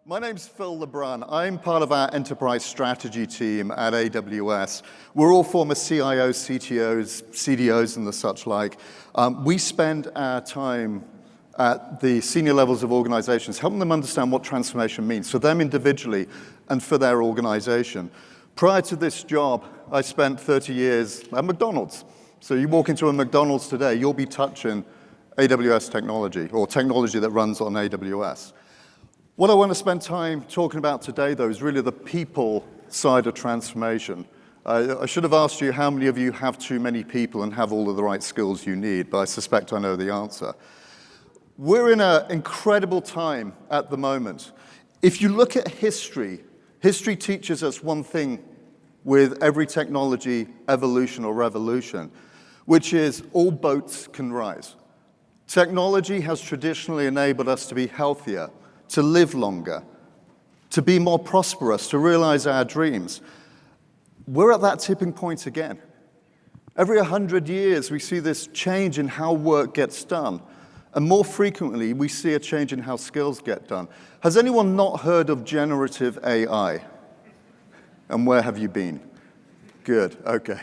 My name's Phil LeBrun. I'm part of our enterprise strategy team at AWS. We're all former CIOs, CTOs, CDOs, and the such like. We spend our time at the senior levels of organizations, helping them understand what transformation means for them individually and for their organization. Prior to this job, I spent 30 years at McDonald's. So you walk into a McDonald's today, you'll be touching AWS technology, or technology that runs on AWS. What I want to spend time talking about today, though, is really the people side of transformation. I should have asked you how many of you have too many people and have all of the right skills you need, but I suspect I know the answer. We're in an incredible time at the moment. If you look at history, history teaches us one thing with every technology evolution or revolution, which is all boats can rise. Technology has traditionally enabled us to be healthier, to live longer, to be more prosperous, to realize our dreams. We're at that tipping point again. Every 100 years, we see this change in how work gets done. And more frequently, we see a change in how skills get done. Has anyone not heard of generative AI? And where have you been? Good, okay.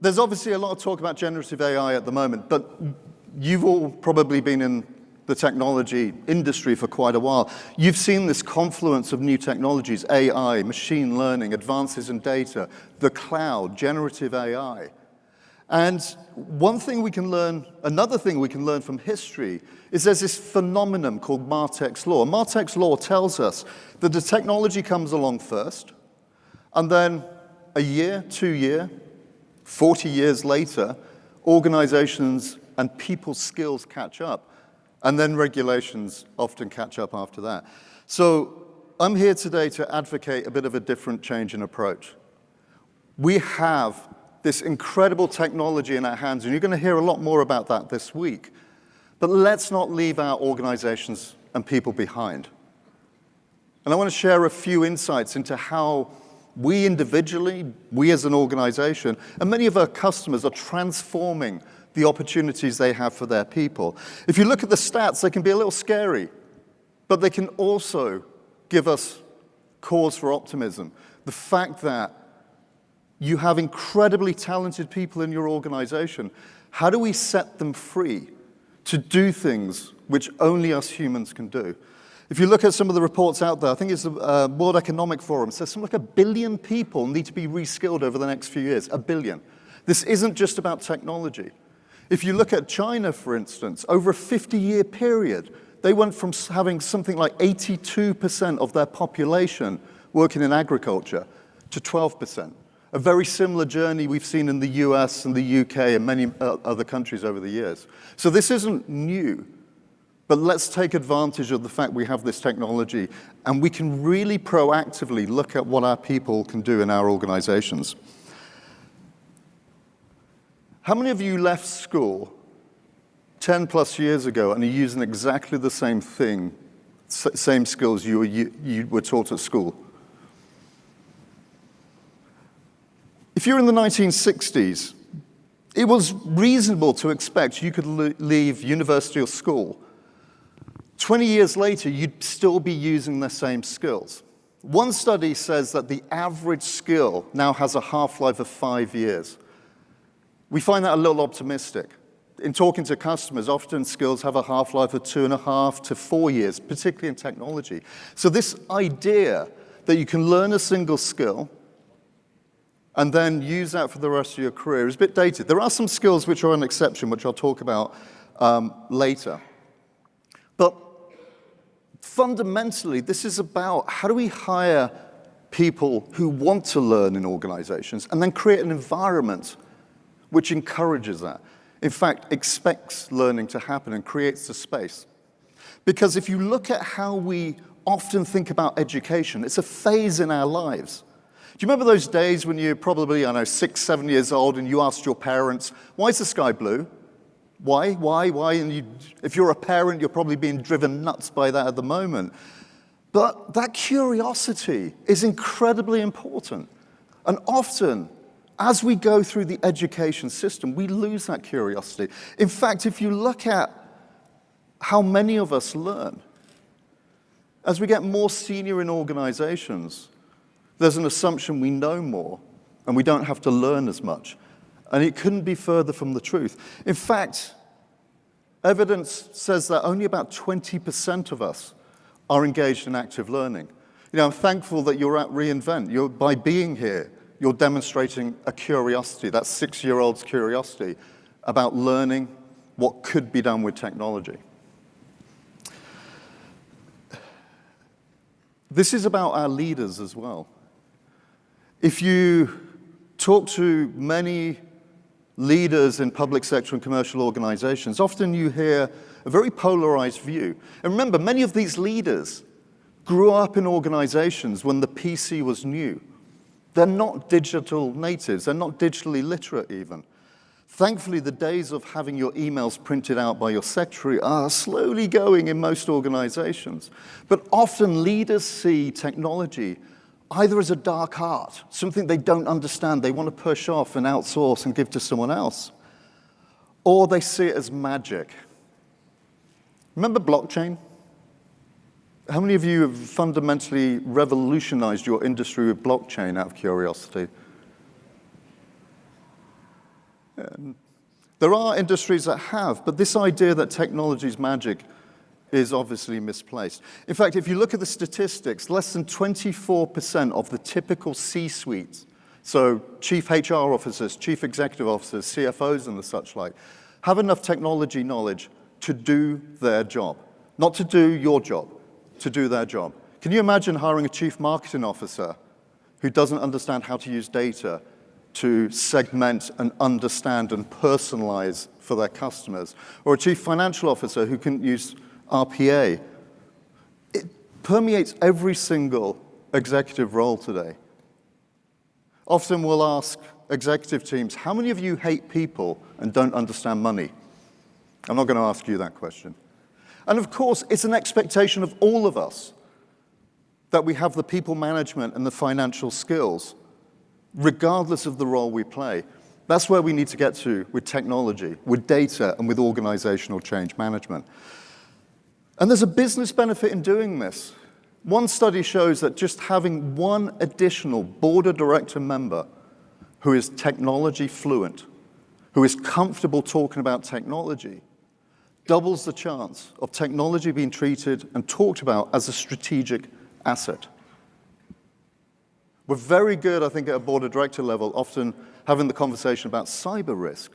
There's obviously a lot of talk about generative AI at the moment, but you've all probably been in the technology industry for quite a while. You've seen this confluence of new technologies, AI, machine learning, advances in data, the cloud, generative AI. And another thing we can learn from history is there's this phenomenon called Martek's Law. Martek's Law tells us that the technology comes along first, and then a year, 2 years, 40 years later, organizations and people's skills catch up. And then regulations often catch up after that. So I'm here today to advocate a bit of a different change in approach. We have this incredible technology in our hands, and you're going to hear a lot more about that this week. But let's not leave our organizations and people behind. And I want to share a few insights into how we individually, we as an organization, and many of our customers are transforming the opportunities they have for their people. If you look at the stats, they can be a little scary, but they can also give us cause for optimism. The fact that you have incredibly talented people in your organization, how do we set them free to do things which only us humans can do? If you look at some of the reports out there, I think it's the World Economic Forum, says something like 1 billion people need to be reskilled over the next few years, 1 billion. This isn't just about technology. If you look at China, for instance, over a 50-year period, they went from having something like 82% of their population working in agriculture to 12%. A very similar journey we've seen in the US and the UK and many other countries over the years. So this isn't new, but let's take advantage of the fact we have this technology and we can really proactively look at what our people can do in our organizations. How many of you left school 10 plus years ago and are using exactly the same thing, same skills you were taught at school? If you're in the 1960s, it was reasonable to expect you could leave university or school. 20 years later, you'd still be using the same skills. One study says that the average skill now has a half-life of 5 years. We find that a little optimistic. In talking to customers, often skills have a half-life of 2.5 to 4 years, particularly in technology. So this idea that you can learn a single skill and then use that for the rest of your career is a bit dated. There are some skills which are an exception, which I'll talk about later. But fundamentally, this is about how do we hire people who want to learn in organizations and then create an environment which encourages that. In fact, expects learning to happen and creates the space. Because if you look at how we often think about education, it's a phase in our lives. Do you remember those days when you're probably, 6, 7 years old and you asked your parents, why is the sky blue? Why? And if you're a parent, you're probably being driven nuts by that at the moment. But that curiosity is incredibly important. And often, as we go through the education system, we lose that curiosity. In fact, if you look at how many of us learn, As we get more senior in organizations, there's an assumption we know more and we don't have to learn as much. And it couldn't be further from the truth. In fact, evidence says that only about 20% of us are engaged in active learning. I'm thankful that you're at reInvent. By being here, you're demonstrating a curiosity, that 6-year-old's curiosity about learning what could be done with technology. This is about our leaders as well. If you talk to many leaders in public sector and commercial organizations, often you hear a very polarized view. And remember, many of these leaders grew up in organizations when the PC was new. They're not digital natives. They're not digitally literate even. Thankfully, the days of having your emails printed out by your secretary are slowly going in most organizations. But often leaders see technology either as a dark art, something they don't understand, they want to push off and outsource and give to someone else, or they see it as magic. Remember blockchain? How many of you have fundamentally revolutionized your industry with blockchain out of curiosity? There are industries that have, but this idea that technology is magic is obviously misplaced. In fact, if you look at the statistics, less than 24% of the typical C-suites, so chief HR officers, chief executive officers, CFOs and the such like, have enough technology knowledge to do their job. Not to do your job, to do their job. Can you imagine hiring a chief marketing officer who doesn't understand how to use data to segment and understand and personalize for their customers? Or a chief financial officer who can use RPA? It permeates every single executive role today. Often we'll ask executive teams, how many of you hate people and don't understand money? I'm not going to ask you that question. And of course, it's an expectation of all of us that we have the people management and the financial skills, regardless of the role we play. That's where we need to get to with technology, with data, and with organizational change management. And there's a business benefit in doing this. One study shows that just having one additional board of director member who is technology fluent, who is comfortable talking about technology, doubles the chance of technology being treated and talked about as a strategic asset. We're very good, I think, at a board of director level, often having the conversation about cyber risk.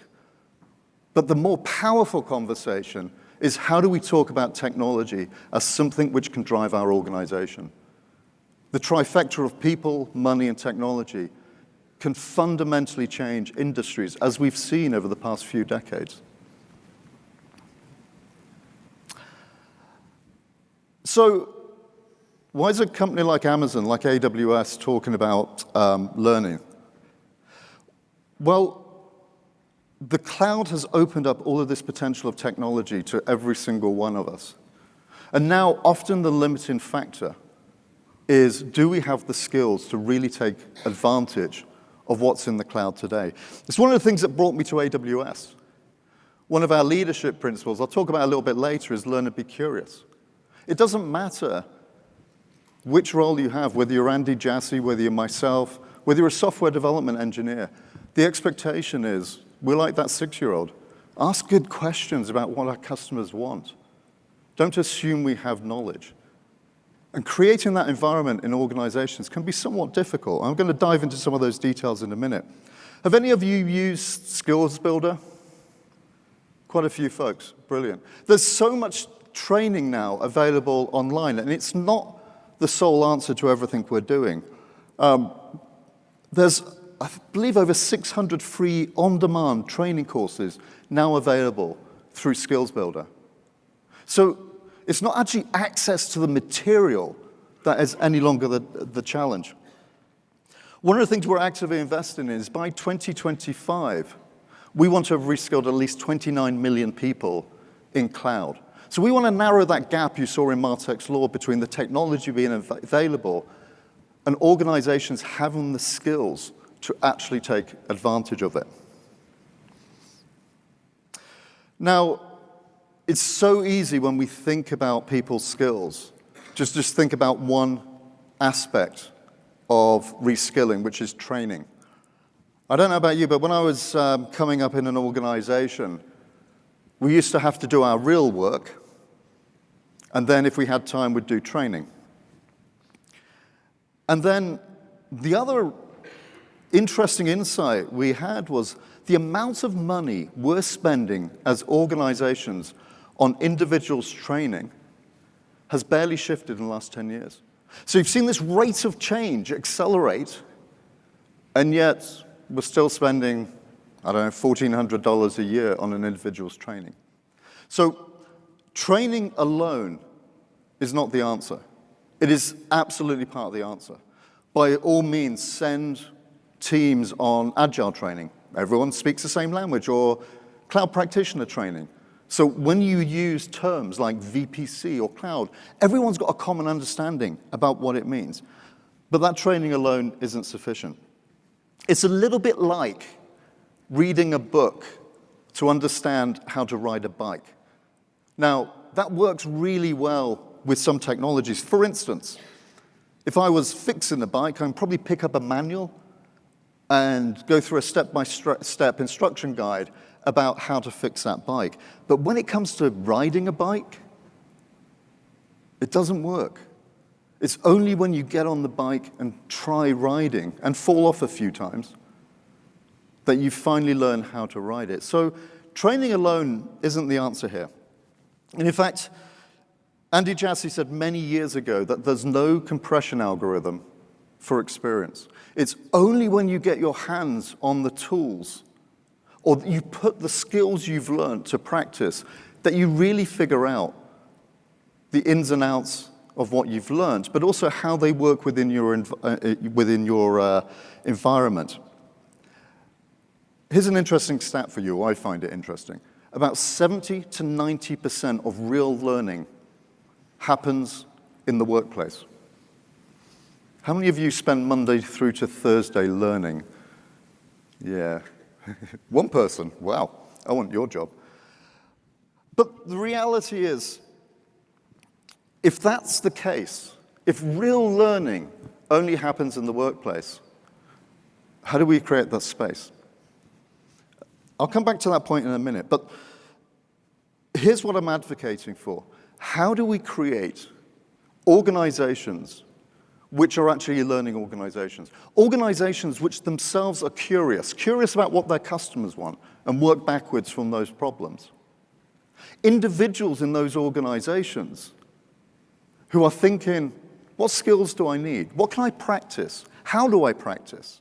But the more powerful conversation is how do we talk about technology as something which can drive our organization? The trifecta of people, money, and technology can fundamentally change industries, as we've seen over the past few decades. So why is a company like Amazon, like AWS, talking about learning? Well, the cloud has opened up all of this potential of technology to every single one of us. And now, often the limiting factor is, do we have the skills to really take advantage of what's in the cloud today? It's one of the things that brought me to AWS. One of our leadership principles, I'll talk about a little bit later, is learn and be curious. It doesn't matter which role you have, whether you're Andy Jassy, whether you're myself, whether you're a software development engineer. The expectation is, we're like that 6-year-old. Ask good questions about what our customers want. Don't assume we have knowledge. And creating that environment in organizations can be somewhat difficult. I'm going to dive into some of those details in a minute. Have any of you used Skills Builder? Quite a few folks. Brilliant. There's so much training now available online, and it's not the sole answer to everything we're doing. There's, I believe, over 600 free on-demand training courses now available through Skills Builder. So it's not actually access to the material that is any longer the challenge. One of the things we're actively investing in is by 2025, we want to have reskilled at least 29 million people in cloud. So we want to narrow that gap you saw in Martek's law between the technology being available and organizations having the skills to actually take advantage of it. Now, it's so easy when we think about people's skills Just think about one aspect of reskilling, which is training. I don't know about you, but when I was coming up in an organization, we used to have to do our real work, and then if we had time, we'd do training. And then the other interesting insight we had was the amount of money we're spending as organizations on individuals' training has barely shifted in the last 10 years. So you've seen this rate of change accelerate, and yet we're still spending, I don't know, $1,400 a year on an individual's training. So training alone is not the answer. It is absolutely part of the answer. By all means, send teams on agile training. Everyone speaks the same language, or cloud practitioner training. So when you use terms like VPC or cloud, everyone's got a common understanding about what it means. But that training alone isn't sufficient. It's a little bit like reading a book to understand how to ride a bike. Now, that works really well with some technologies. For instance, if I was fixing a bike, I'd probably pick up a manual and go through a step-by-step instruction guide about how to fix that bike. But when it comes to riding a bike, it doesn't work. It's only when you get on the bike and try riding and fall off a few times that you finally learn how to ride it. So training alone isn't the answer here. And in fact, Andy Jassy said many years ago that there's no compression algorithm for experience. It's only when you get your hands on the tools or you put the skills you've learned to practice that you really figure out the ins and outs of what you've learned, but also how they work within your environment. Here's an interesting stat for you. I find it interesting. About 70 to 90% of real learning happens in the workplace. How many of you spend Monday through to Thursday learning? Yeah. One person. Wow. I want your job. But the reality is, if that's the case, if real learning only happens in the workplace, how do we create that space? I'll come back to that point in a minute, but here's what I'm advocating for. How do we create organizations which are actually learning organizations? Organizations which themselves are curious about what their customers want, and work backwards from those problems. Individuals in those organizations who are thinking, what skills do I need? What can I practice? How do I practice?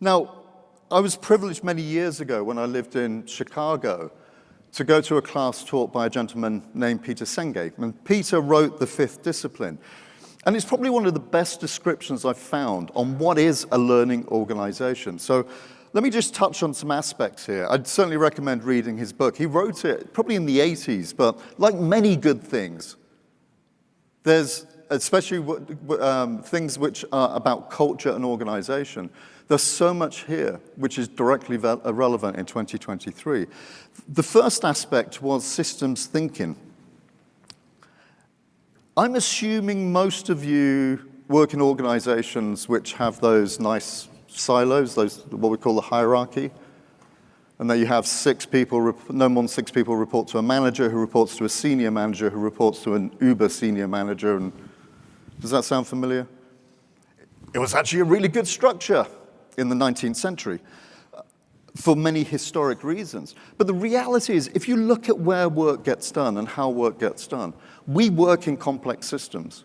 Now, I was privileged many years ago when I lived in Chicago to go to a class taught by a gentleman named Peter Senge. And Peter wrote The Fifth Discipline. And it's probably one of the best descriptions I've found on what is a learning organization. So let me just touch on some aspects here. I'd certainly recommend reading his book. He wrote it probably in the 80s, but like many good things, there's especially things which are about culture and organization. There's so much here which is directly relevant in 2023. The first aspect was systems thinking. I'm assuming most of you work in organizations which have those nice silos, those what we call the hierarchy, and that you have no more than 6 people report to a manager who reports to a senior manager who reports to an uber senior manager. And does that sound familiar? It was actually a really good structure in the 19th century for many historic reasons. But the reality is, if you look at where work gets done and how work gets done, we work in complex systems.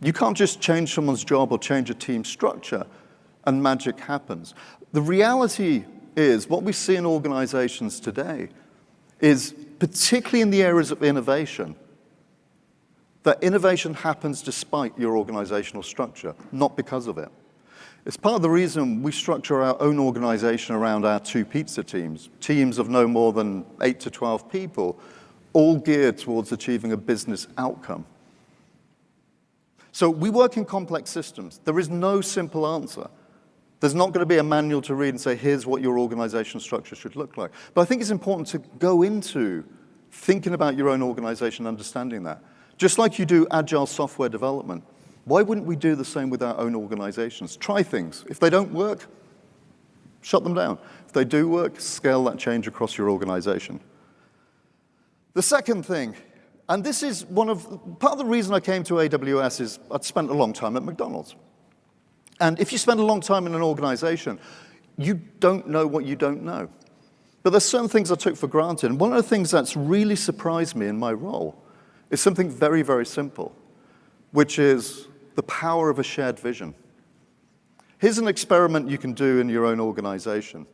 You can't just change someone's job or change a team structure and magic happens. The reality is, what we see in organizations today is, particularly in the areas of innovation, that innovation happens despite your organizational structure, not because of it. It's part of the reason we structure our own organization around our 2 pizza teams, teams of no more than 8 to 12 people, all geared towards achieving a business outcome. So we work in complex systems. There is no simple answer. There's not going to be a manual to read and say, here's what your organizational structure should look like. But I think it's important to go into thinking about your own organization, understanding that, Just like you do agile software development, why wouldn't we do the same with our own organizations? Try things. If they don't work, shut them down. If they do work, scale that change across your organization. The second thing, and this is part of the reason I came to AWS is I'd spent a long time at McDonald's. And if you spend a long time in an organization, you don't know what you don't know. But there's certain things I took for granted. And one of the things that's really surprised me in my role is something very, very simple, which is the power of a shared vision. Here's an experiment you can do in your own organization.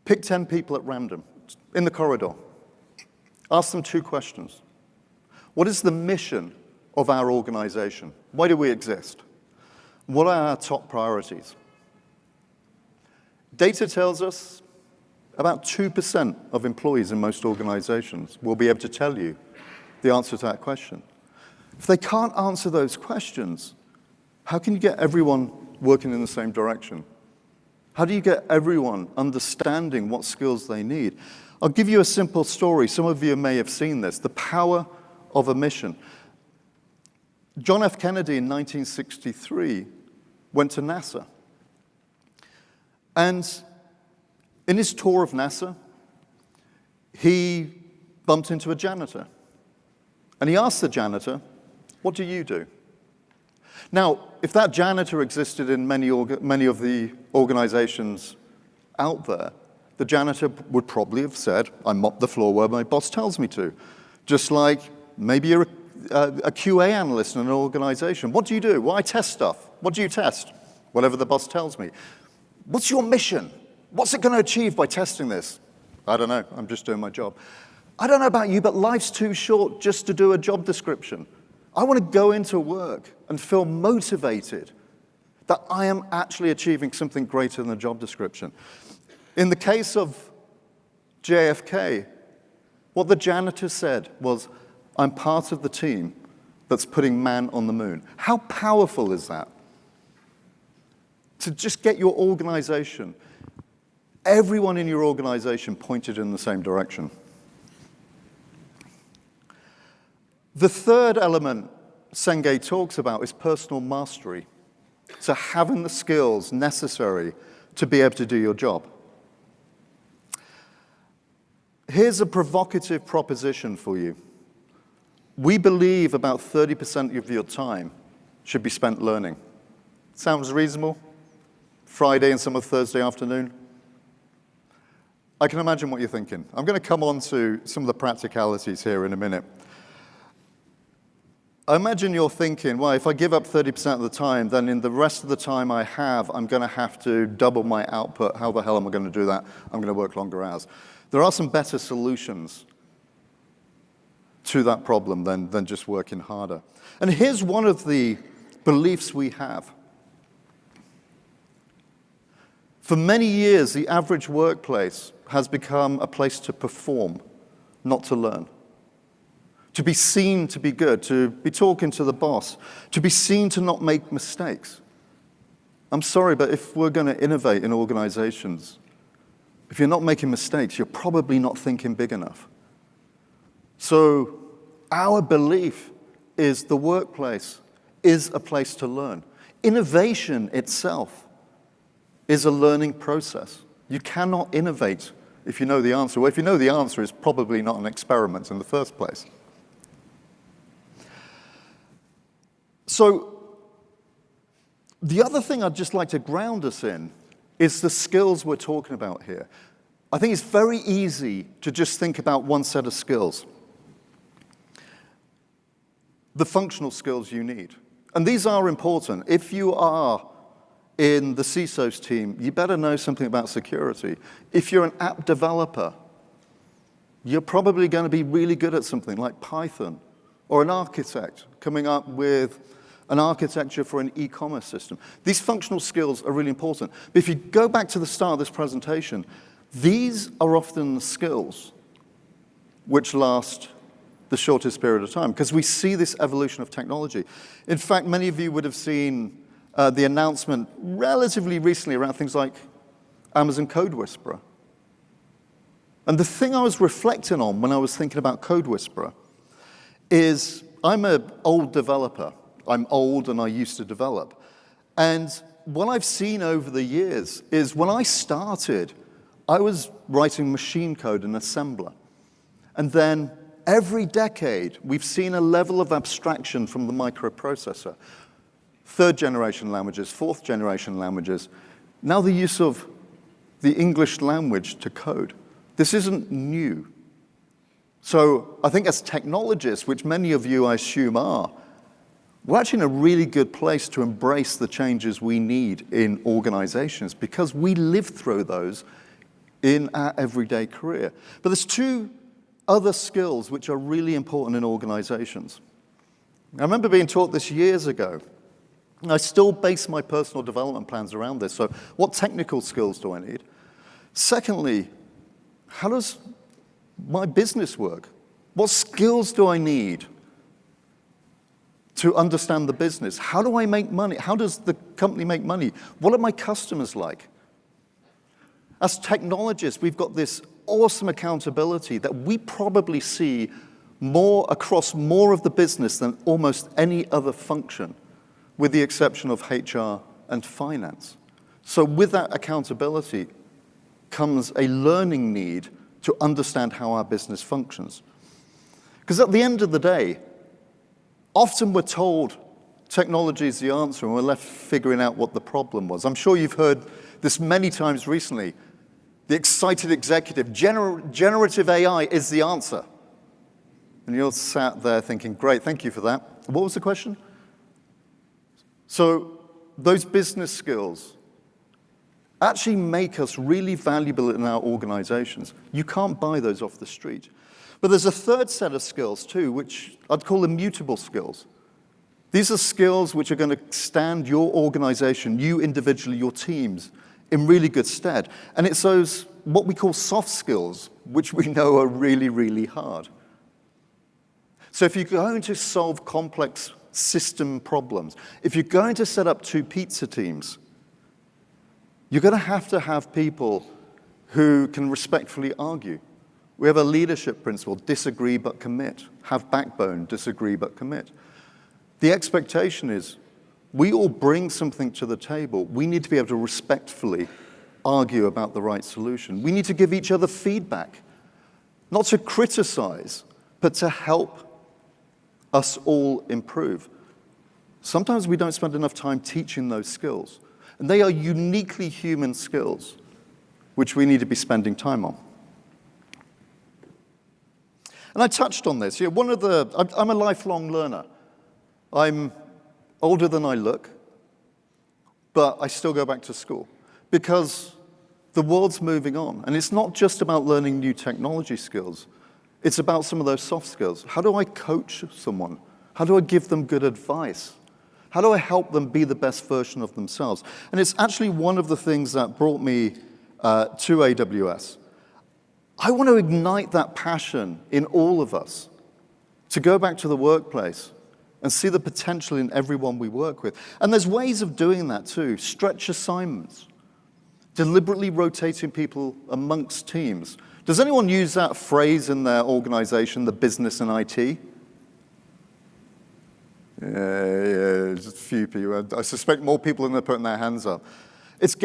Pick 10 people at random in the corridor. Ask them 2 questions. What is the mission of our organization? Why do we exist? What are our top priorities? Data tells us about 2% of employees in most organizations will be able to tell you the answer to that question. If they can't answer those questions, how can you get everyone working in the same direction? How do you get everyone understanding what skills they need? I'll give you a simple story. Some of you may have seen this, the power of a mission. John F. Kennedy in 1963 went to NASA. And in his tour of NASA, he bumped into a janitor. And he asked the janitor, "What do you do?" Now, if that janitor existed in many of the organizations out there, the janitor would probably have said, "I mop the floor where my boss tells me to." Just like maybe you're a QA analyst in an organization. What do you do? Well, I test stuff. What do you test? Whatever the boss tells me. What's your mission? What's it going to achieve by testing this? I don't know. I'm just doing my job. I don't know about you, but life's too short just to do a job description. I want to go into work and feel motivated that I am actually achieving something greater than a job description. In the case of JFK, what the janitor said was, "I'm part of the team that's putting man on the moon." How powerful is that? To just get your organization, everyone in your organization pointed in the same direction. The third element Senge talks about is personal mastery. So having the skills necessary to be able to do your job. Here's a provocative proposition for you. We believe about 30% of your time should be spent learning. Sounds reasonable? Friday and some of Thursday afternoon? I can imagine what you're thinking. I'm going to come on to some of the practicalities here in a minute. I imagine you're thinking, well, if I give up 30% of the time, then in the rest of the time I have, I'm going to have to double my output. How the hell am I going to do that? I'm going to work longer hours. There are some better solutions to that problem than just working harder. And here's one of the beliefs we have. For many years, the average workplace has become a place to perform, not to learn. To be seen to be good, to be talking to the boss, to be seen to not make mistakes. I'm sorry, but if we're going to innovate in organizations, if you're not making mistakes, you're probably not thinking big enough. So our belief is the workplace is a place to learn. Innovation itself is a learning process. You cannot innovate if you know the answer. Well, if you know the answer, it's probably not an experiment in the first place. So the other thing I'd just like to ground us in is the skills we're talking about here. I think it's very easy to just think about one set of skills. The functional skills you need. And these are important. If you are in the CISO's team, you better know something about security. If you're an app developer, you're probably going to be really good at something like Python, or an architect coming up with an architecture for an e-commerce system. These functional skills are really important. But if you go back to the start of this presentation, these are often the skills which last the shortest period of time, because we see this evolution of technology. In fact, many of you would have seen the announcement relatively recently around things like Amazon Code Whisperer. And the thing I was reflecting on when I was thinking about Code Whisperer is I'm an old developer. I'm old and I used to develop. And what I've seen over the years is when I started, I was writing machine code and assembler. And then every decade, we've seen a level of abstraction from the microprocessor. Third generation languages, fourth generation languages, now the use of the English language to code. This isn't new. So I think as technologists, which many of you I assume are, we're actually in a really good place to embrace the changes we need in organizations because we live through those in our everyday career. But there's two other skills which are really important in organizations. I remember being taught this years ago, and I still base my personal development plans around this. So what technical skills do I need? Secondly, how does my business work? What skills do I need to understand the business? How do I make money? How does the company make money? What are my customers like? As technologists, we've got this awesome accountability that we probably see more across more of the business than almost any other function, with the exception of HR and finance. So with that accountability comes a learning need to understand how our business functions. Because at the end of the day, often we're told technology is the answer and we're left figuring out what the problem was. I'm sure you've heard this many times recently. The excited executive, generative AI is the answer. And you're sat there thinking, great, thank you for that. What was the question? So those business skills actually make us really valuable in our organizations. You can't buy those off the street. But there's a third set of skills too, which I'd call immutable skills. These are skills which are going to stand your organization, you individually, your teams, in really good stead. And it's those, what we call soft skills, which we know are really, really hard. So if you're going to solve complex system problems, if you're going to set up 2 pizza teams, you're going to have people who can respectfully argue. We have a leadership principle, disagree but commit. Have backbone, disagree but commit. The expectation is we all bring something to the table. We need to be able to respectfully argue about the right solution. We need to give each other feedback, not to criticize, but to help us all improve. Sometimes we don't spend enough time teaching those skills. And they are uniquely human skills, which we need to be spending time on. And I touched on this. I'm a lifelong learner. I'm older than I look, but I still go back to school because the world's moving on. And it's not just about learning new technology skills. It's about some of those soft skills. How do I coach someone? How do I give them good advice? How do I help them be the best version of themselves? And it's actually one of the things that brought me to AWS. I want to ignite that passion in all of us to go back to the workplace and see the potential in everyone we work with. And there's ways of doing that too. Stretch assignments, deliberately rotating people amongst teams. Does anyone use that phrase in their organization, the business and IT? Yeah, just a few people. I suspect more people than they're putting their hands up. It's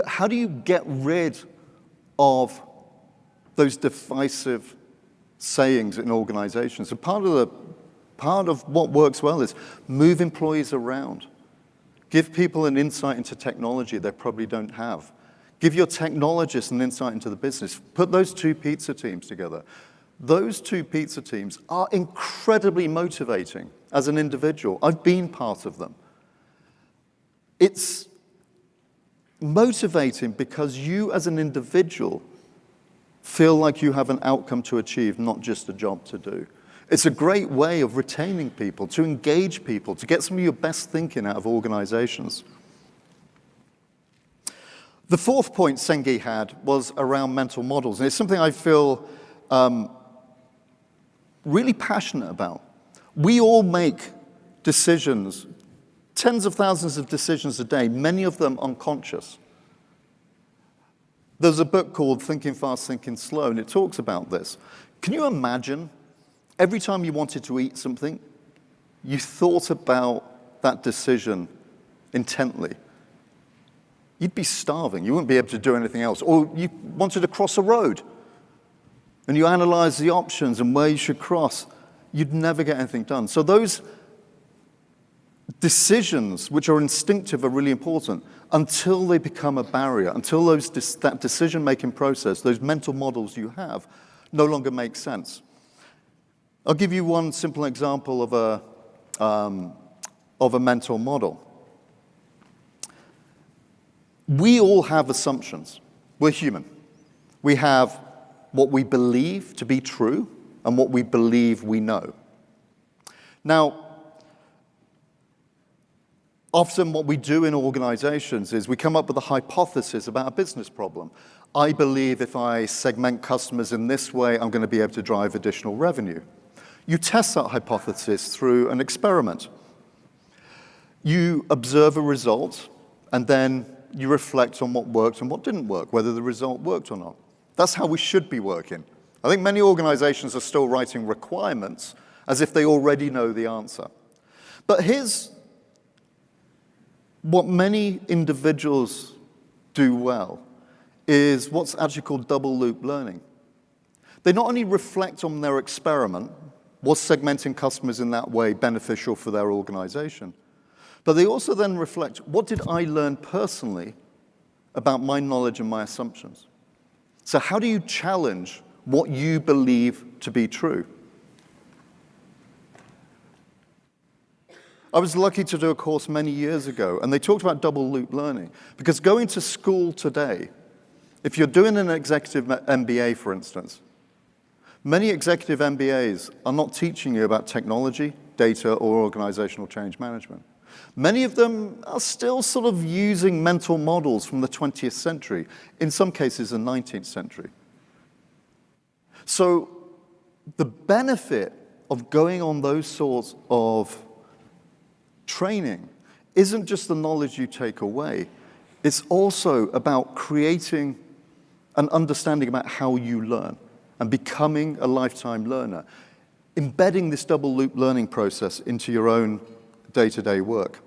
how do you get rid of those divisive sayings in organizations? So part of what works well is move employees around. Give people an insight into technology they probably don't have. Give your technologists an insight into the business. Put those 2 pizza teams together. Those 2 pizza teams are incredibly motivating as an individual. I've been part of them. It's motivating because you as an individual feel like you have an outcome to achieve, not just a job to do. It's a great way of retaining people, to engage people, to get some of your best thinking out of organizations. The fourth point Sengi had was around mental models, and it's something I feel really passionate about. We all make decisions, tens of thousands of decisions a day, many of them unconscious. There's a book called Thinking Fast, Thinking Slow, and it talks about this. Can you imagine every time you wanted to eat something, you thought about that decision intently, you'd be starving. You wouldn't be able to do anything else. Or you wanted to cross a road, and you analyze the options and where you should cross, you'd never get anything done. So those decisions, which are instinctive, are really important until they become a barrier, until that decision-making process, those mental models you have, no longer make sense. I'll give you one simple example of a mental model. We all have assumptions. We're human. We have what we believe to be true and what we believe we know. Now, often what we do in organizations is we come up with a hypothesis about a business problem. I believe if I segment customers in this way, I'm going to be able to drive additional revenue. You test that hypothesis through an experiment. You observe a result, and then you reflect on what worked and what didn't work, whether the result worked or not. That's how we should be working. I think many organizations are still writing requirements as if they already know the answer. But here's what many individuals do well is what's actually called double loop learning. They not only reflect on their experiment, was segmenting customers in that way beneficial for their organization, but they also then reflect, what did I learn personally about my knowledge and my assumptions? So how do you challenge what you believe to be true? I was lucky to do a course many years ago, and they talked about double loop learning. Because going to school today, if you're doing an executive MBA, for instance, many executive MBAs are not teaching you about technology, data, or organizational change management. Many of them are still sort of using mental models from the 20th century, in some cases the 19th century. So the benefit of going on those sorts of training isn't just the knowledge you take away. It's also about creating an understanding about how you learn and becoming a lifetime learner, embedding this double loop learning process into your own day-to-day work.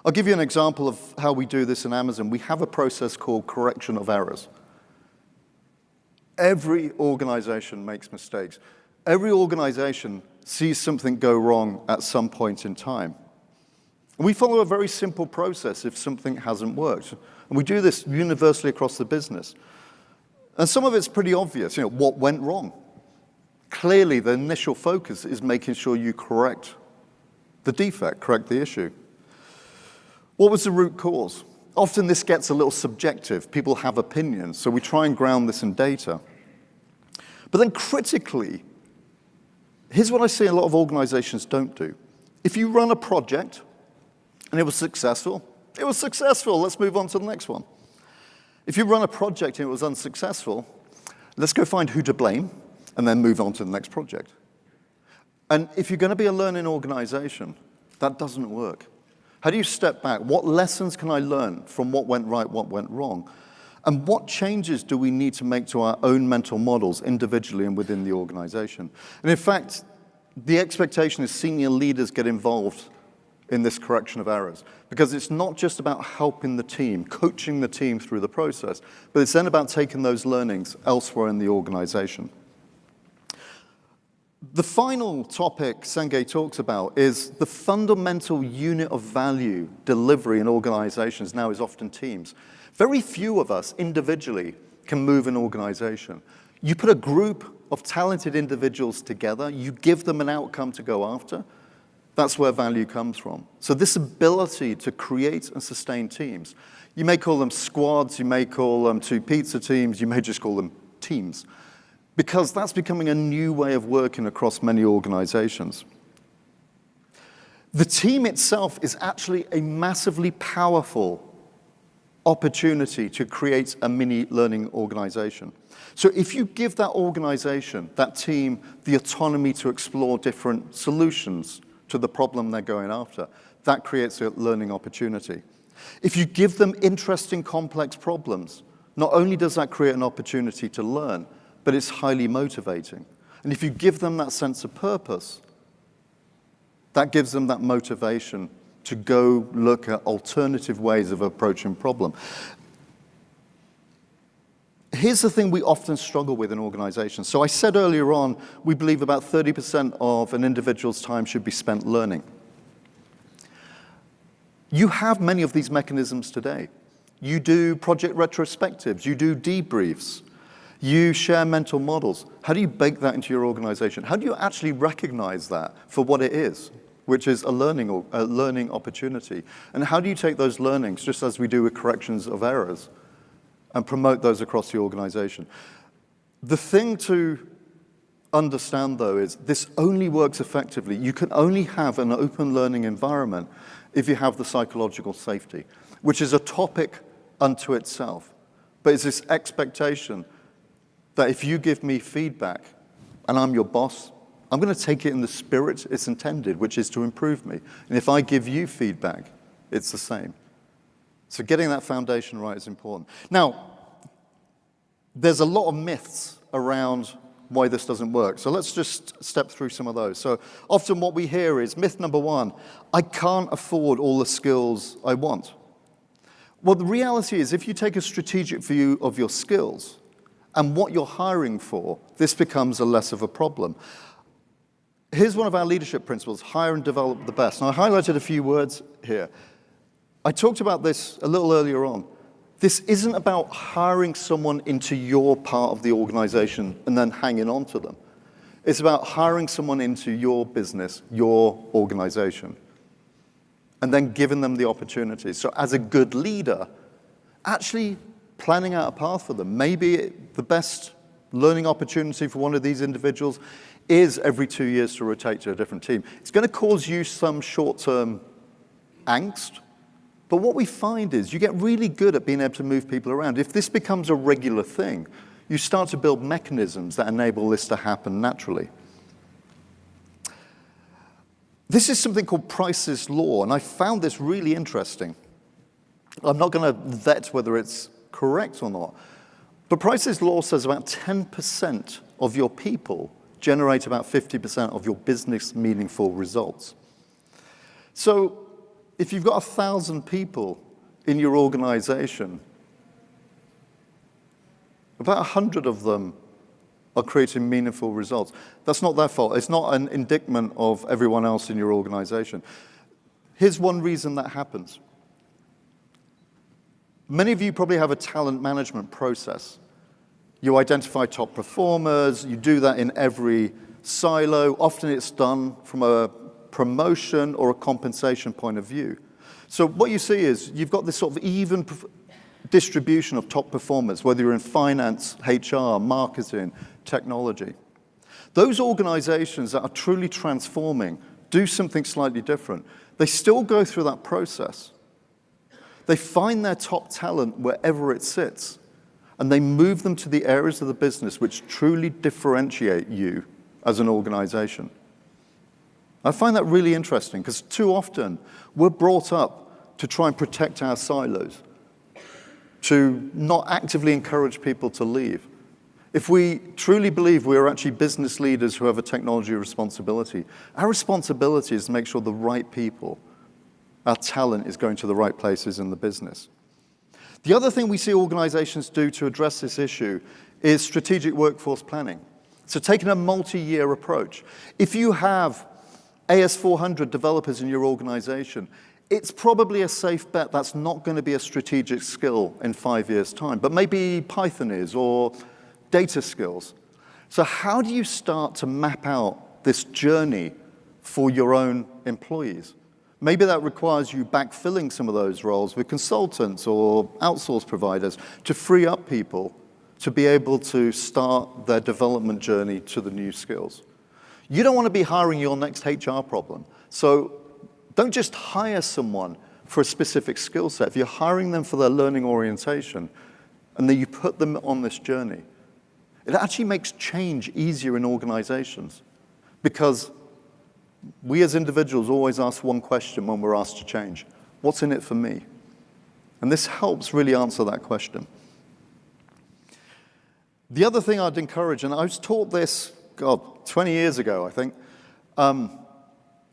I'll give you an example of how we do this in Amazon. We have a process called correction of errors. Every organization makes mistakes. Every organization sees something go wrong at some point in time. And we follow a very simple process if something hasn't worked. And we do this universally across the business. And some of it's pretty obvious, what went wrong. Clearly, the initial focus is making sure you correct the defect, correct the issue. What was the root cause? Often this gets a little subjective. People have opinions, so we try and ground this in data. But then critically, here's what I see a lot of organizations don't do. If you run a project and it was successful, let's move on to the next one. If you run a project and it was unsuccessful, let's go find who to blame and then move on to the next project. And if you're going to be a learning organization, that doesn't work. How do you step back? What lessons can I learn from what went right, what went wrong? And what changes do we need to make to our own mental models individually and within the organization? And in fact, the expectation is senior leaders get involved in this correction of errors, because it's not just about helping the team, coaching the team through the process, but it's then about taking those learnings elsewhere in the organization. The final topic Senge talks about is the fundamental unit of value delivery in organizations now is often teams. Very few of us individually can move an organization. You put a group of talented individuals together, you give them an outcome to go after, that's where value comes from. So this ability to create and sustain teams, you may call them squads, you may call them two pizza teams, you may just call them teams, because that's becoming a new way of working across many organizations. The team itself is actually a massively powerful opportunity to create a mini learning organization. So if you give that organization, that team, the autonomy to explore different solutions to the problem they're going after, that creates a learning opportunity. If you give them interesting, complex problems, not only does that create an opportunity to learn, but it's highly motivating. And if you give them that sense of purpose, That gives them that motivation to go look at alternative ways of approaching problem. Here's the thing we often struggle with in organizations. So I said earlier on, we believe about 30% of an individual's time should be spent learning. You have many of these mechanisms today. You do project retrospectives, you do debriefs, you share mental models. How do you bake that into your organization? How do you actually recognize that for what it is, which is a learning opportunity? And how do you take those learnings, just as we do with corrections of errors, and promote those across the organization? The thing to understand, though, is this only works effectively. You can only have an open learning environment if you have the psychological safety, which is a topic unto itself. But it's this expectation that if you give me feedback and I'm your boss, I'm going to take it in the spirit it's intended, which is to improve me. And if I give you feedback, it's the same. So getting that foundation right is important. Now, there's a lot of myths around why this doesn't work. So let's just step through some of those. So often what we hear is myth number one, I can't afford all the skills I want. Well, the reality is if you take a strategic view of your skills and what you're hiring for, this becomes a less of a problem. Here's one of our leadership principles, hire and develop the best. And I highlighted a few words here. I talked about this a little earlier on. This isn't about hiring someone into your part of the organization and then hanging on to them. It's about hiring someone into your business, your organization, and then giving them the opportunity. So as a good leader, actually planning out a path for them. Maybe the best learning opportunity for one of these individuals is every 2 years to rotate to a different team. It's going to cause you some short-term angst. But what we find is you get really good at being able to move people around. If this becomes a regular thing, you start to build mechanisms that enable this to happen naturally. This is something called Price's Law, and I found this really interesting. I'm not going to vet whether it's correct or not, but Price's Law says about 10% of your people generate about 50% of your business meaningful results. So if you've got 1,000 people in your organization, about 100 of them are creating meaningful results. That's not their fault. It's not an indictment of everyone else in your organization. Here's one reason that happens. Many of you probably have a talent management process. You identify top performers. You do that in every silo. Often it's done from a promotion or a compensation point of view. So what you see is you've got this sort of even distribution of top performers, whether you're in finance, HR, marketing, technology. Those organizations that are truly transforming do something slightly different. They still go through that process. They find their top talent wherever it sits, and they move them to the areas of the business which truly differentiate you as an organization. I find that really interesting because too often we're brought up to try and protect our silos, to not actively encourage people to leave. If we truly believe we are actually business leaders who have a technology responsibility, our responsibility is to make sure the right people, our talent, is going to the right places in the business. The other thing we see organizations do to address this issue is strategic workforce planning. So taking a multi-year approach. If you have AS400 developers in your organization, it's probably a safe bet that's not going to be a strategic skill in 5 years' time, but maybe Python is, or data skills. So how do you start to map out this journey for your own employees? Maybe that requires you backfilling some of those roles with consultants or outsource providers to free up people to be able to start their development journey to the new skills. You don't want to be hiring your next HR problem. So don't just hire someone for a specific skill set. If you're hiring them for their learning orientation and then you put them on this journey, it actually makes change easier in organizations because we as individuals always ask one question when we're asked to change. What's in it for me? And this helps really answer that question. The other thing I'd encourage, and I was taught this, 20 years ago, I think.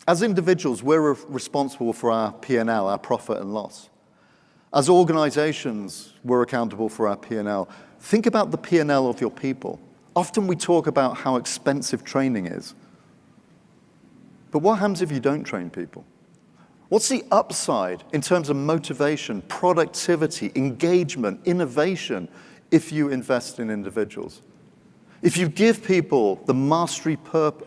As individuals, we're responsible for our P&L, our profit and loss. As organizations, we're accountable for our P&L. Think about the P&L of your people. Often we talk about how expensive training is. But what happens if you don't train people? What's the upside in terms of motivation, productivity, engagement, innovation if you invest in individuals? If you give people the mastery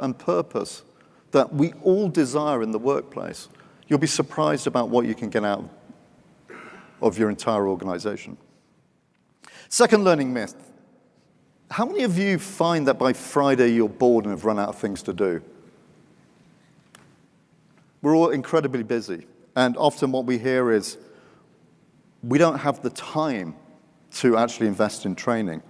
and purpose that we all desire in the workplace, you'll be surprised about what you can get out of your entire organization. Second learning myth. How many of you find that by Friday you're bored and have run out of things to do? We're all incredibly busy, and often what we hear is we don't have the time to actually invest in training.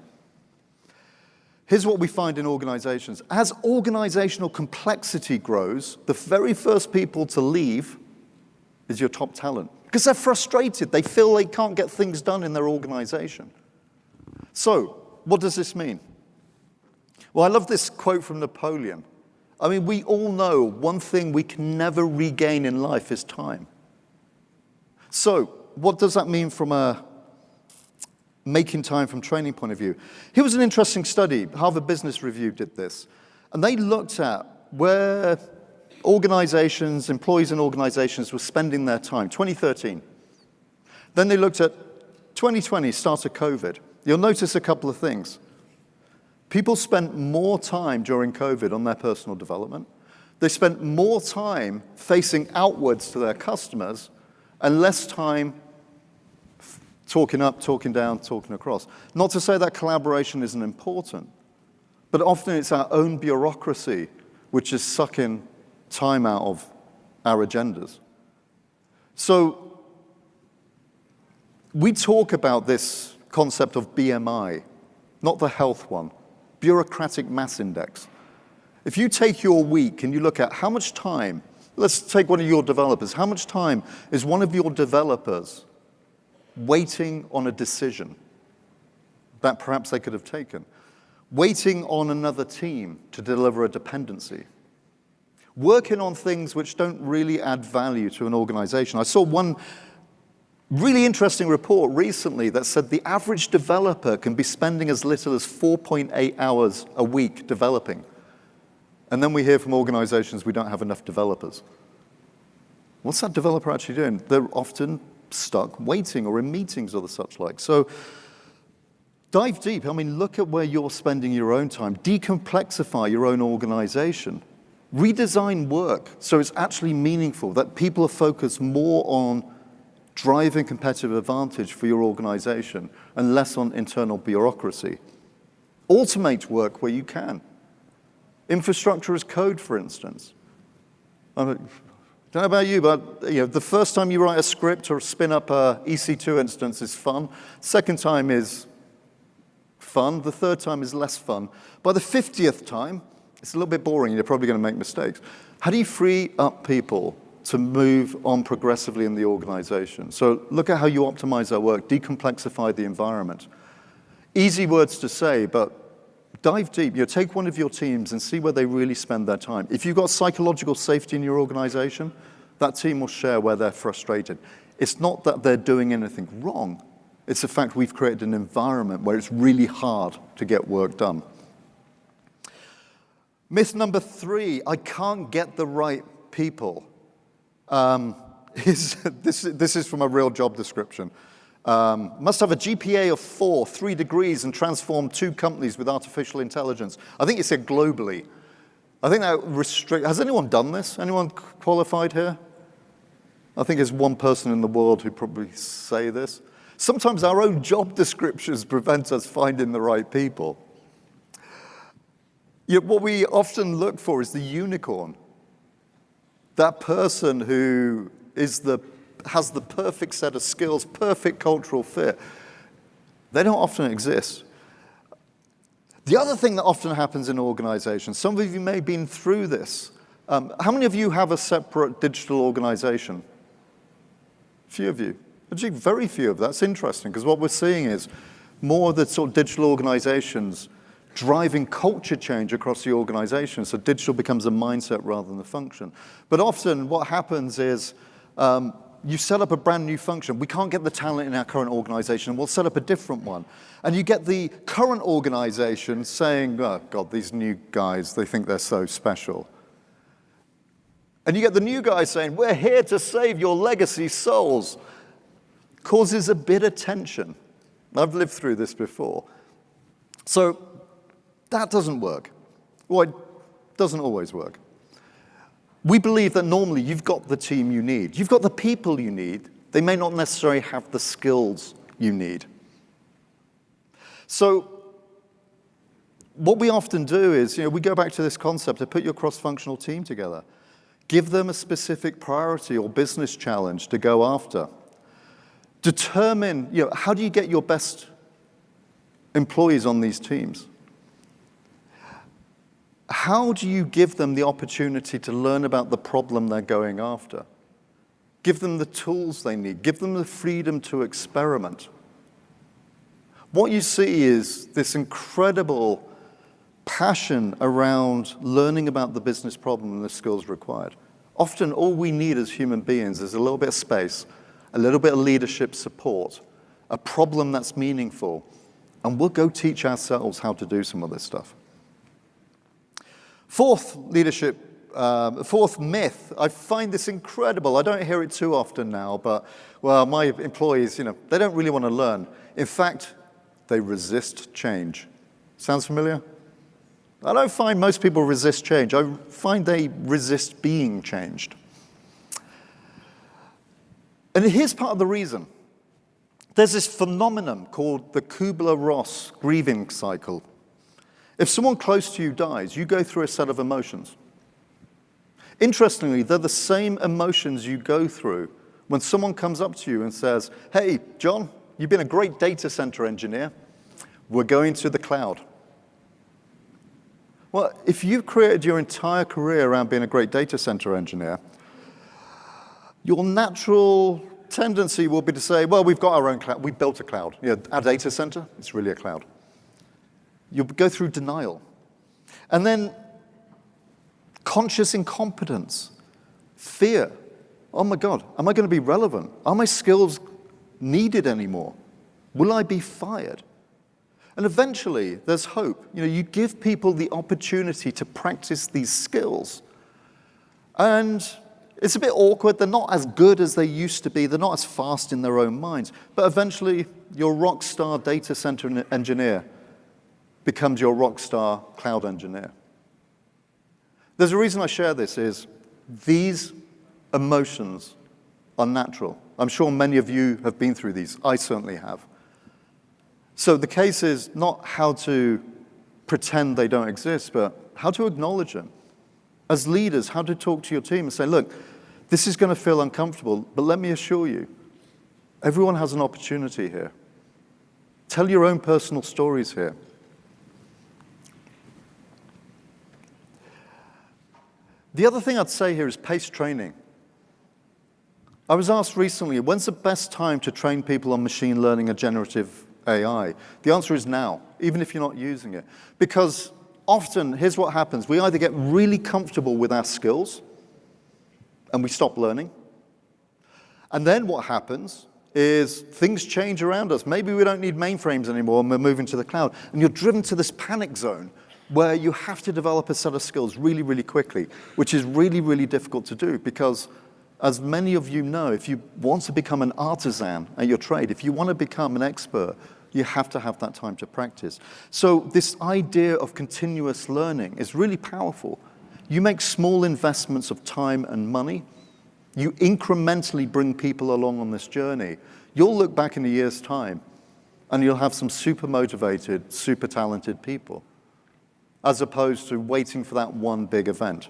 Here's what we find in organizations. As organizational complexity grows, the very first people to leave is your top talent, because they're frustrated. They feel they can't get things done in their organization. So, what does this mean? Well, I love this quote from Napoleon. I mean, we all know one thing we can never regain in life is time. So, what does that mean from a making time from training point of view? Here was an interesting study. Harvard Business Review did this. And they looked at where organizations, employees in organizations were spending their time, 2013. Then they looked at 2020, start of COVID. You'll notice a couple of things. People spent more time during COVID on their personal development. They spent more time facing outwards to their customers and less time talking up, talking down, talking across. Not to say that collaboration isn't important, but often it's our own bureaucracy which is sucking time out of our agendas. So we talk about this concept of BMI, not the health one. Bureaucratic mass index. If you take your week and you look at how much time, let's take one of your developers, how much time is one of your developers waiting on a decision that perhaps they could have taken, waiting on another team to deliver a dependency, working on things which don't really add value to an organization. I saw one really interesting report recently that said the average developer can be spending as little as 4.8 hours a week developing. And then we hear from organizations we don't have enough developers. What's that developer actually doing? They're often stuck waiting or in meetings or the such like. So dive deep. I mean, look at where you're spending your own time. Decomplexify your own organization. Redesign work so it's actually meaningful, that people are focused more on driving competitive advantage for your organization and less on internal bureaucracy. Automate work where you can. Infrastructure as code, for instance. I don't know about you, but the first time you write a script or spin up a EC2 instance is fun. Second time is fun. The third time is less fun. By the 50th time, it's a little bit boring. You're probably going to make mistakes. How do you free up people to move on progressively in the organization? So look at how you optimize their work, decomplexify the environment. Easy words to say, but dive deep. Take one of your teams and see where they really spend their time. If you've got psychological safety in your organization, that team will share where they're frustrated. It's not that they're doing anything wrong. It's the fact we've created an environment where it's really hard to get work done. Myth number 3, I can't get the right people. This is from a real job description. Must have a GPA of 4, 3 degrees, and transform 2 companies with artificial intelligence. I think it said globally. I think that has anyone done this? Anyone qualified here? I think there's one person in the world who probably say this. Sometimes our own job descriptions prevent us finding the right people. What we often look for is the unicorn. That person who has the perfect set of skills, perfect cultural fit. They don't often exist. The other thing that often happens in organizations, some of you may have been through this. How many of you have a separate digital organization? A few of you. Actually, very few of you. That's interesting, because what we're seeing is more of the sort of digital organizations driving culture change across the organization. So digital becomes a mindset rather than a function. But often what happens is you set up a brand new function. We can't get the talent in our current organization. We'll set up a different one. And you get the current organization saying, oh, God, these new guys, they think they're so special. And you get the new guy saying, we're here to save your legacy souls. Causes a bit of tension. I've lived through this before. So that doesn't work. Well, it doesn't always work. We believe that normally you've got the team you need. You've got the people you need. They may not necessarily have the skills you need. So what we often do is, we go back to this concept of put your cross-functional team together. Give them a specific priority or business challenge to go after. Determine, how do you get your best employees on these teams? How do you give them the opportunity to learn about the problem they're going after? Give them the tools they need. Give them the freedom to experiment. What you see is this incredible passion around learning about the business problem and the skills required. Often all we need as human beings is a little bit of space, a little bit of leadership support, a problem that's meaningful, and we'll go teach ourselves how to do some of this stuff. Fourth myth, I find this incredible. I don't hear it too often now, but, well, my employees, they don't really want to learn. In fact, they resist change. Sounds familiar? I don't find most people resist change. I find they resist being changed. And here's part of the reason. There's this phenomenon called the Kubler-Ross grieving cycle. If someone close to you dies, you go through a set of emotions. Interestingly, they're the same emotions you go through when someone comes up to you and says, hey, John, you've been a great data center engineer. We're going to the cloud. Well, if you've created your entire career around being a great data center engineer, your natural tendency will be to say, well, we've got our own cloud. We built a cloud. Our data center, it's really a cloud. You'll go through denial. And then conscious incompetence, fear. Oh my God, am I going to be relevant? Are my skills needed anymore? Will I be fired? And eventually, there's hope. You give people the opportunity to practice these skills. And it's a bit awkward. They're not as good as they used to be. They're not as fast in their own minds. But eventually, your rock star data center engineer becomes your rock star cloud engineer. There's a reason I share this is these emotions are natural. I'm sure many of you have been through these. I certainly have. So the case is not how to pretend they don't exist, but how to acknowledge them. As leaders, how to talk to your team and say, look, this is going to feel uncomfortable, but let me assure you, everyone has an opportunity here. Tell your own personal stories here. The other thing I'd say here is pace training. I was asked recently, when's the best time to train people on machine learning and generative AI? The answer is now, even if you're not using it. Because often, here's what happens. We either get really comfortable with our skills, and we stop learning. And then what happens is things change around us. Maybe we don't need mainframes anymore, and we're moving to the cloud. And you're driven to this panic zone where you have to develop a set of skills really, really quickly, which is really, really difficult to do because, as many of you know, if you want to become an artisan at your trade, if you want to become an expert, you have to have that time to practice. So this idea of continuous learning is really powerful. You make small investments of time and money. You incrementally bring people along on this journey. You'll look back in a year's time, and you'll have some super motivated, super talented people, as opposed to waiting for that one big event.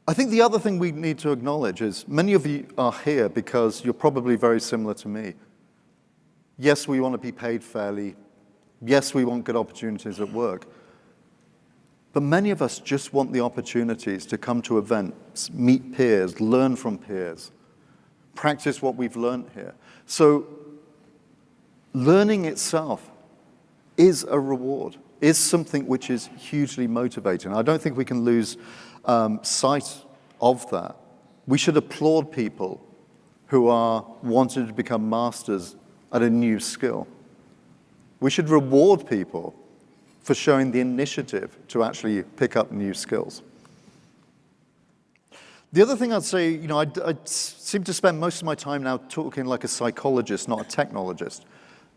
I think the other thing we need to acknowledge is many of you are here because you're probably very similar to me. Yes, we want to be paid fairly. Yes, we want good opportunities at work. But many of us just want the opportunities to come to events, meet peers, learn from peers, practice what we've learned here. So learning itself is a reward, is something which is hugely motivating. I don't think we can lose sight of that. We should applaud people who are wanting to become masters at a new skill. We should reward people for showing the initiative to actually pick up new skills. The other thing I'd say, I seem to spend most of my time now talking like a psychologist, not a technologist.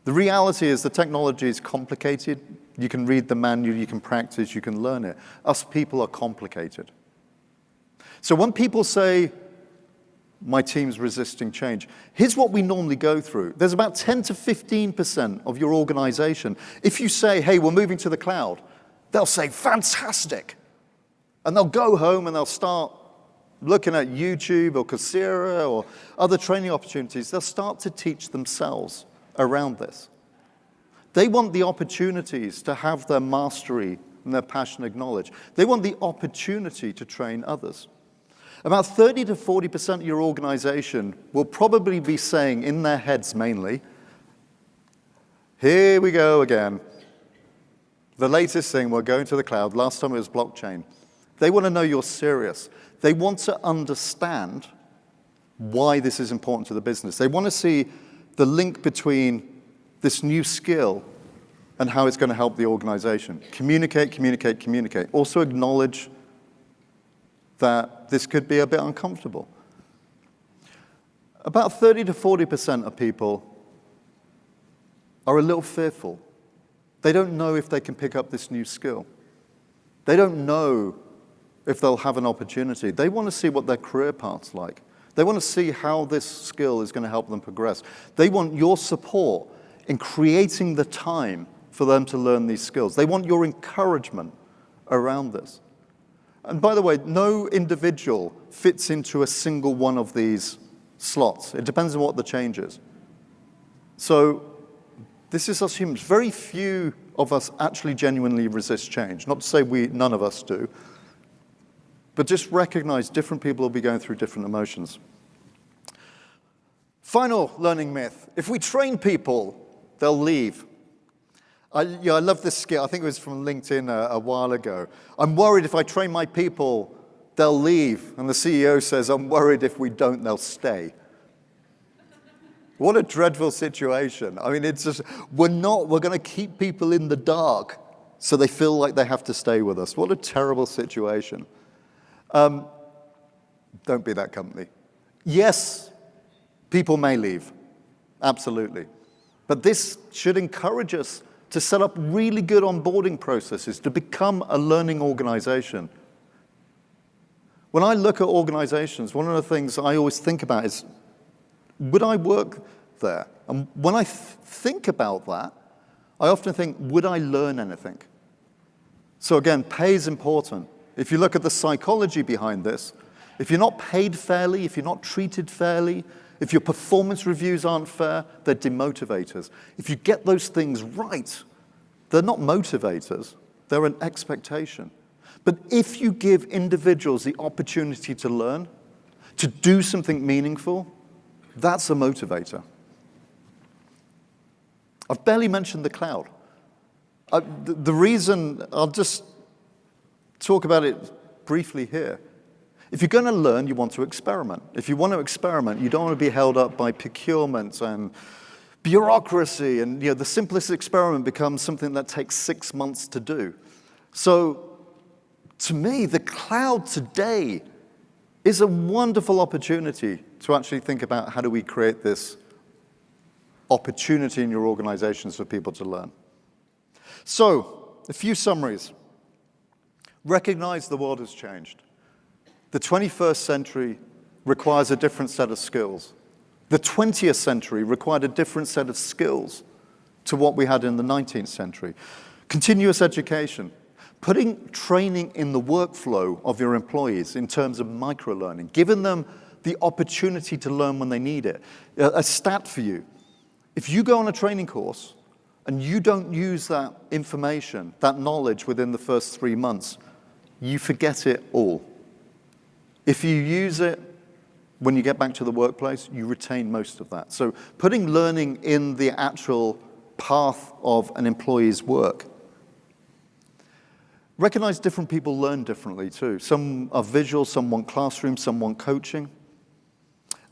The reality is the technology is complicated. You can read the manual, you can practice, you can learn it. Us people are complicated. So when people say, my team's resisting change, here's what we normally go through. There's about 10 to 15% of your organization. If you say, hey, we're moving to the cloud, they'll say, fantastic. And they'll go home and they'll start looking at YouTube or Coursera or other training opportunities. They'll start to teach themselves around this. They want the opportunities to have their mastery and their passion acknowledged. They want the opportunity to train others. About 30 to 40% of your organization will probably be saying in their heads mainly, here we go again. The latest thing, we're going to the cloud. Last time it was blockchain. They want to know you're serious. They want to understand why this is important to the business. They want to see the link between this new skill and how it's going to help the organization. Communicate, communicate, communicate. Also acknowledge that this could be a bit uncomfortable. About 30 to 40% of people are a little fearful. They don't know if they can pick up this new skill. They don't know if they'll have an opportunity. They want to see what their career path's like. They want to see how this skill is going to help them progress. They want your support in creating the time for them to learn these skills. They want your encouragement around this. And by the way, no individual fits into a single one of these slots. It depends on what the change is. So this is us humans. Very few of us actually genuinely resist change. Not to say none of us do, but just recognize different people will be going through different emotions. Final learning myth. If we train people, they'll leave. I love this skit. I think it was from LinkedIn a while ago. I'm worried if I train my people, they'll leave. And the CEO says, I'm worried if we don't, they'll stay. What a dreadful situation. I mean, it's just, we're going to keep people in the dark so they feel like they have to stay with us. What a terrible situation. Don't be that company. Yes, people may leave. Absolutely. But this should encourage us to set up really good onboarding processes, to become a learning organization. When I look at organizations, one of the things I always think about is, would I work there? And when I think about that, I often think, would I learn anything? So again, pay is important. If you look at the psychology behind this, if you're not paid fairly, if you're not treated fairly, if your performance reviews aren't fair, they're demotivators. If you get those things right, they're not motivators, they're an expectation. But if you give individuals the opportunity to learn, to do something meaningful, that's a motivator. I've barely mentioned the cloud. The reason, I'll just talk about it briefly here. If you're going to learn, you want to experiment. If you want to experiment, you don't want to be held up by procurement and bureaucracy. And the simplest experiment becomes something that takes 6 months to do. So to me, the cloud today is a wonderful opportunity to actually think about how do we create this opportunity in your organizations for people to learn. So a few summaries. Recognize the world has changed. The 21st century requires a different set of skills. The 20th century required a different set of skills to what we had in the 19th century. Continuous education, putting training in the workflow of your employees in terms of micro-learning, giving them the opportunity to learn when they need it. A stat for you, if you go on a training course and you don't use that information, that knowledge within the first 3 months, you forget it all. If you use it, when you get back to the workplace, you retain most of that. So putting learning in the actual path of an employee's work. Recognize different people learn differently too. Some are visual, some want classroom, some want coaching.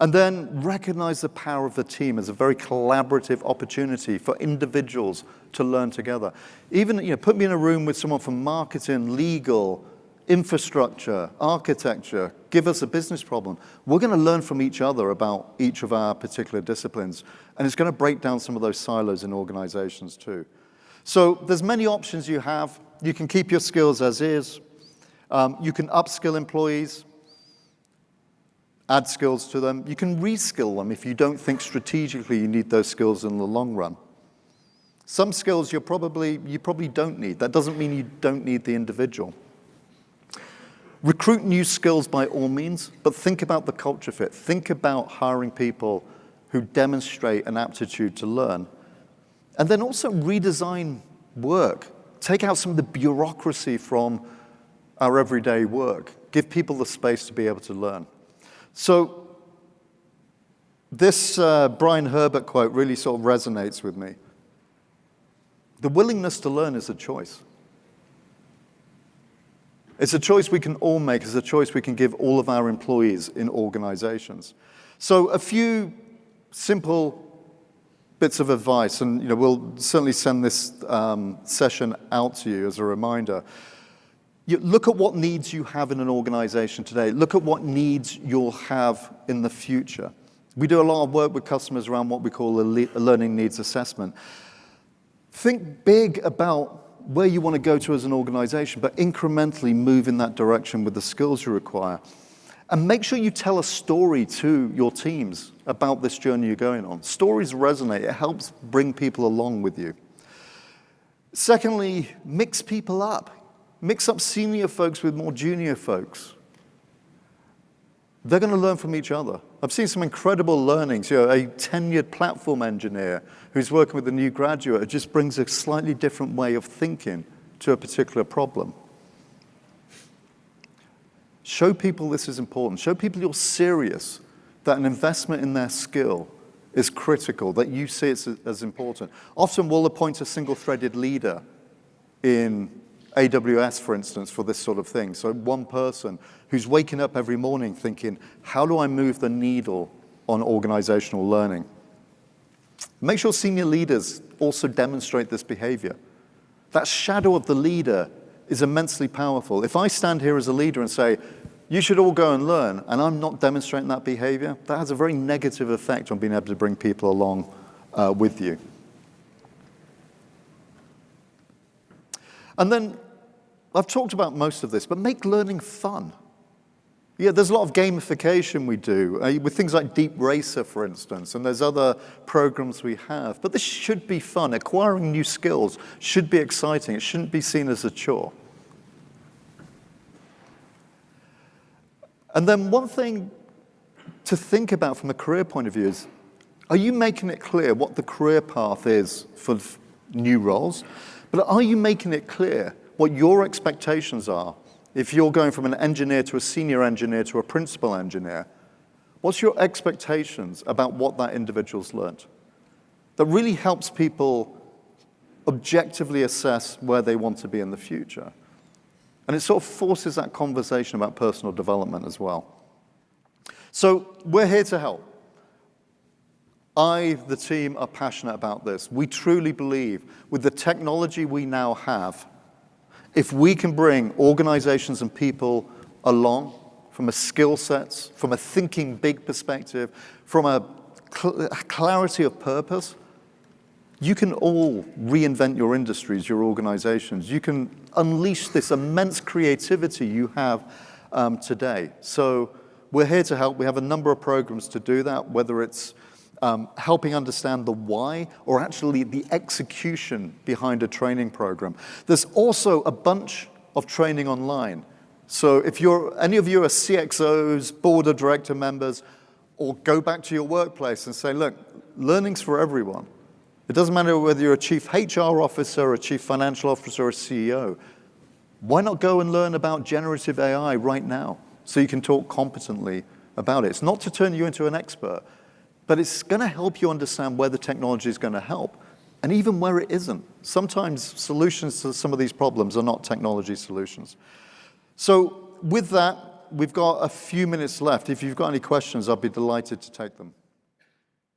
And then recognize the power of the team as a very collaborative opportunity for individuals to learn together. Even, put me in a room with someone from marketing, legal, infrastructure, architecture, give us a business problem. We're going to learn from each other about each of our particular disciplines. And it's going to break down some of those silos in organizations too. So there's many options you have. You can keep your skills as is. You can upskill employees, add skills to them. You can reskill them if you don't think strategically you need those skills in the long run. Some skills you probably don't need. That doesn't mean you don't need the individual. Recruit new skills by all means, but think about the culture fit. Think about hiring people who demonstrate an aptitude to learn. And then also redesign work. Take out some of the bureaucracy from our everyday work. Give people the space to be able to learn. So this Brian Herbert quote really sort of resonates with me. The willingness to learn is a choice. It's a choice we can all make. It's a choice we can give all of our employees in organizations. So a few simple bits of advice, and we'll certainly send this session out to you as a reminder. Look at what needs you have in an organization today. Look at what needs you'll have in the future. We do a lot of work with customers around what we call a learning needs assessment. Think big about where you want to go to as an organization, but incrementally move in that direction with the skills you require. And make sure you tell a story to your teams about this journey you're going on. Stories resonate. It helps bring people along with you. Secondly, mix people up. Mix up senior folks with more junior folks. They're going to learn from each other. I've seen some incredible learnings. A tenured platform engineer who's working with a new graduate, it just brings a slightly different way of thinking to a particular problem. Show people this is important. Show people you're serious, that an investment in their skill is critical, that you see it as important. Often we'll appoint a single-threaded leader in AWS, for instance, for this sort of thing. So one person who's waking up every morning thinking, how do I move the needle on organizational learning? Make sure senior leaders also demonstrate this behavior. That shadow of the leader is immensely powerful. If I stand here as a leader and say, you should all go and learn, and I'm not demonstrating that behavior, that has a very negative effect on being able to bring people along with you. And then, I've talked about most of this, but make learning fun. Yeah, there's a lot of gamification we do, with things like Deep Racer, for instance, and there's other programs we have. But this should be fun. Acquiring new skills should be exciting. It shouldn't be seen as a chore. And then one thing to think about from a career point of view is, are you making it clear what the career path is for new roles? But are you making it clear what your expectations are? If you're going from an engineer to a senior engineer to a principal engineer, what's your expectations about what that individual's learned? That really helps people objectively assess where they want to be in the future. And it sort of forces that conversation about personal development as well. So we're here to help. The team, are passionate about this. We truly believe with the technology we now have, if we can bring organizations and people along from a skill sets, from a thinking big perspective, from a clarity of purpose, you can all reinvent your industries, your organizations. You can unleash this immense creativity you have today. So we're here to help. We have a number of programs to do that, whether it's helping understand the why or actually the execution behind a training program. There's also a bunch of training online. So if any of you are CXOs, board of director members, or go back to your workplace and say, look, learning's for everyone. It doesn't matter whether you're a chief HR officer, a chief financial officer, or a CEO. Why not go and learn about generative AI right now so you can talk competently about it. It's not to turn you into an expert, but it's going to help you understand where the technology is going to help, and even where it isn't. Sometimes solutions to some of these problems are not technology solutions. So with that, we've got a few minutes left. If you've got any questions, I'd be delighted to take them.